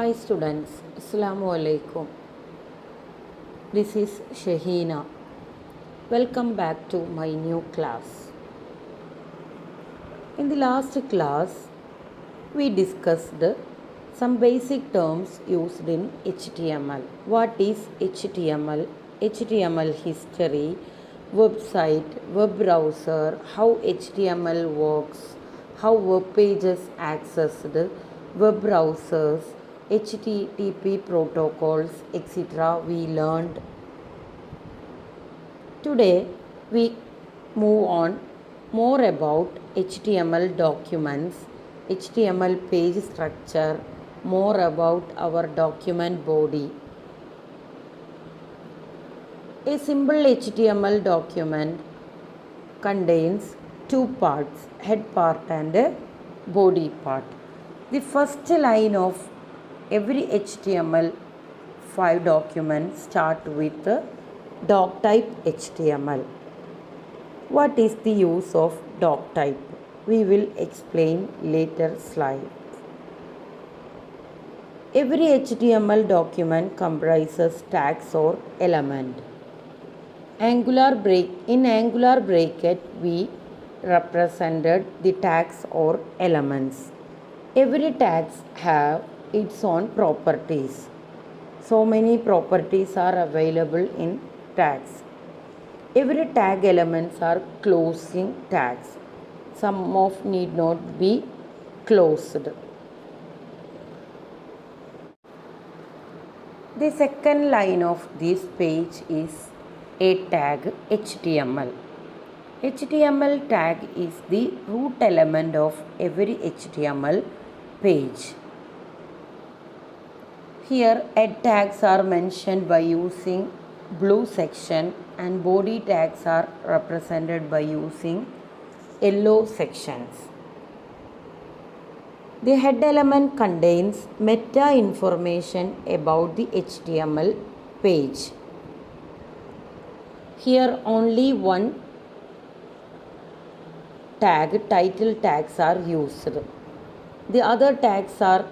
Hi students, Assalamu alaikum. This is Shahina. Welcome back to my new class. In the last class, we discussed some basic terms used in HTML. What is HTML? HTML history, website, web browser, how HTML works, how web pages accessed, web browsers, HTTP protocols, etc. we learned. Today we move on more about HTML documents, HTML page structure, more about our document body. A simple HTML document contains two parts, head part and body part. The first line of every HTML5 document start with doc type HTML. What is the use of doc type? We will explain later slide. Every HTML document comprises tags or element. In angular bracket we represented the tags or elements. Every tags have its own properties. So many properties are available in tags. Every tag elements are closing tags. Some of need not be closed. The second line of this page is a tag HTML. HTML tag is the root element of every HTML page. Here head tags are mentioned by using blue section and body tags are represented by using yellow sections. The head element contains meta information about the HTML page. Here only one tag, title tags are used. The other tags are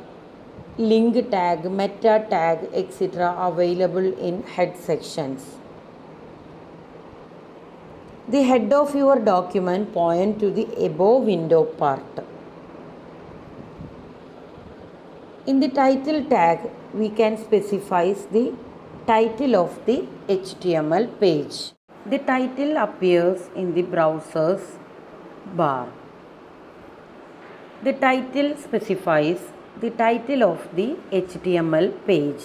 link tag, meta tag, etc. available in head sections. The head of your document point to the above window part. In the title tag, we can specify the title of the HTML page. The title appears in the browser's bar. The title specifies the title of the HTML page.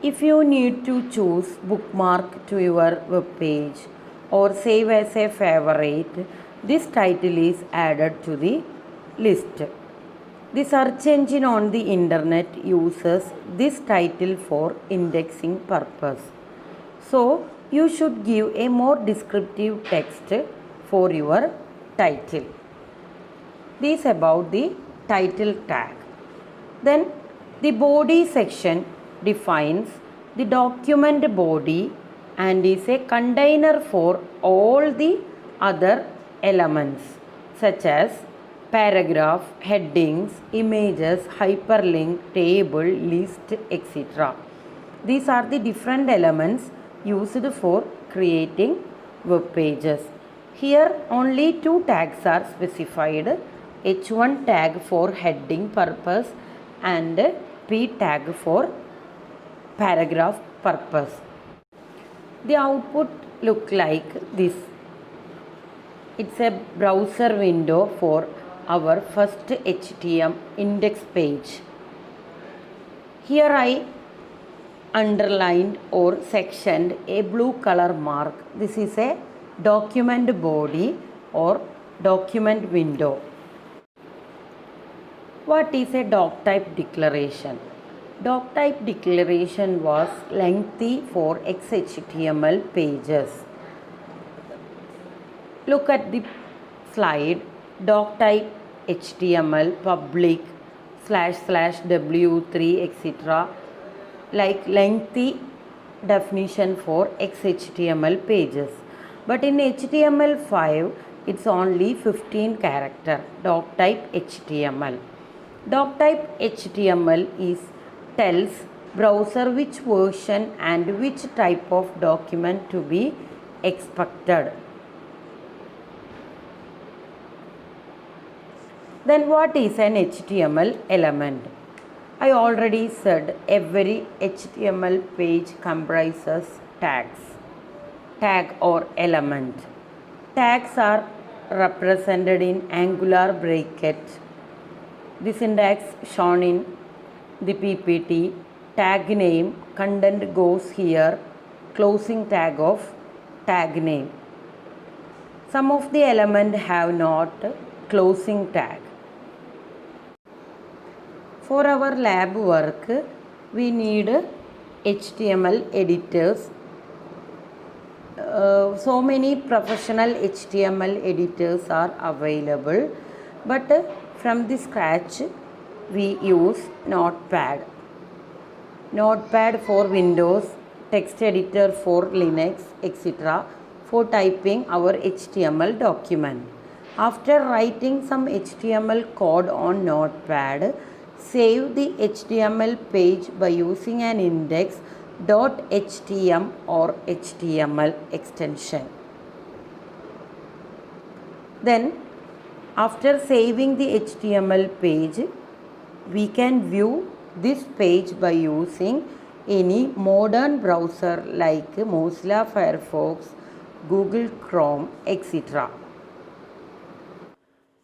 If you need to choose bookmark to your web page or save as a favorite, this title is added to the list. The search engine on the internet uses this title for indexing purpose. So, you should give a more descriptive text for your title. This about the title tag. Then the body section defines the document body and is a container for all the other elements such as paragraph, headings, images, hyperlink, table, list, etc. These are the different elements used for creating web pages. Here only two tags are specified, H1 tag for heading purpose and P tag for paragraph purpose. The output look like this. It's a browser window for our first HTML index page. Here I underlined or sectioned a blue color mark. This is a document body or document window. What is a doc type declaration? Doc type declaration was lengthy for XHTML pages. Look at the slide. Doc type HTML public / w3 etc. like lengthy definition for XHTML pages. But in HTML5 it's only 15 character doc type HTML. Doctype HTML is tells browser which version and which type of document to be expected. Then what is an HTML element? I already said every HTML page comprises tags, tag or element. Tags are represented in angular bracket. The syntax shown in the PPT, tag name, content goes here, closing tag of tag name. Some of the elements have not closing tag. For our lab work, we need HTML editors. So many professional HTML editors are available, but from the scratch we use Notepad. Notepad for Windows, text editor for Linux, etc. for typing our HTML document. After writing some HTML code on Notepad, save the HTML page by using an index.htm or HTML extension. Then, after saving the HTML page, we can view this page by using any modern browser like Mozilla Firefox, Google Chrome, etc.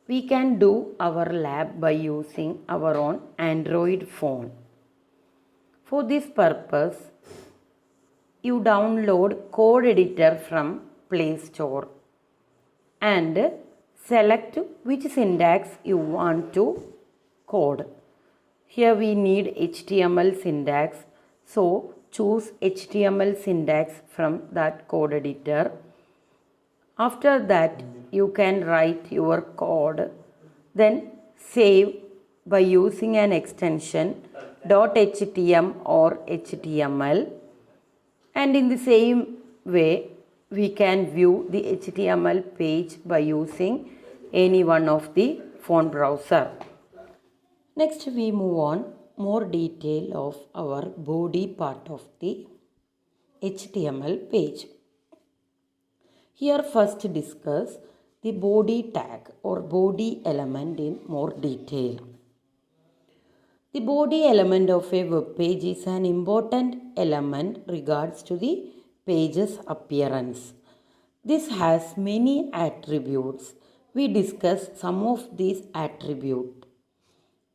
We can do our lab by using our own Android phone. For this purpose, you download code editor from Play Store and select which syntax you want to code. Here we need HTML syntax, so choose HTML syntax from that code editor. After that, you can write your code, then save by using an extension .htm or HTML, and in the same way we can view the HTML page by using any one of the phone browser. Next we move on more detail of our body part of the HTML page. Here first discuss the body tag or body element in more detail. The body element of a web page is an important element regards to the page's appearance. This has many attributes. We discuss some of these attributes.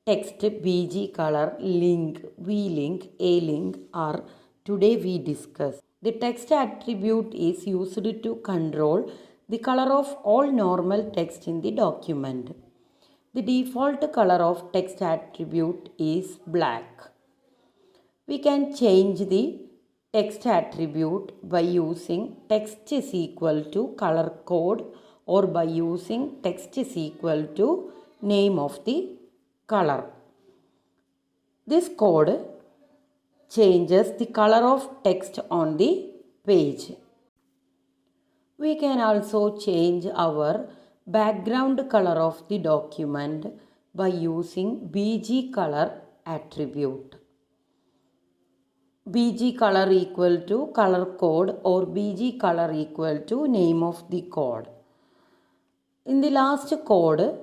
Text, BG color, link, V-link, A-link are today we discuss. The text attribute is used to control the color of all normal text in the document. The default color of text attribute is black. We can change the text attribute by using text is equal to color code or by using text is equal to name of the color. This code changes the color of text on the page. We can also change our background color of the document by using BG color attribute. BG color equal to color code or BG color equal to name of the code. In the last code,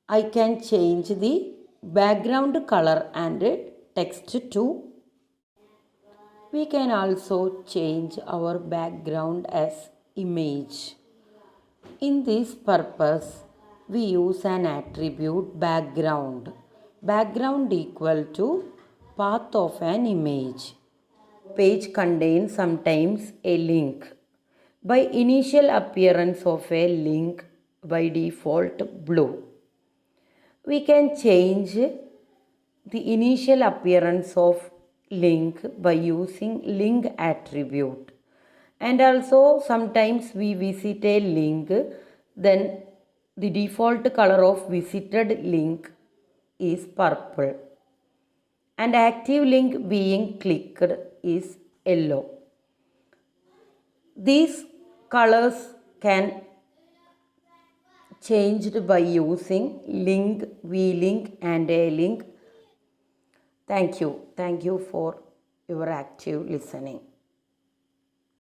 I can change the background color and text to. We can also change our background as image. In this purpose, we use an attribute background. Background equal to path of an image. Page contains sometimes a link. By initial appearance of a link by default blue. We can change the initial appearance of link by using link attribute. And also sometimes we visit a link, then the default color of visited link is purple and active link being clicked is yellow. These colors can changed by using link, v-link and a-link. Thank you for your active listening.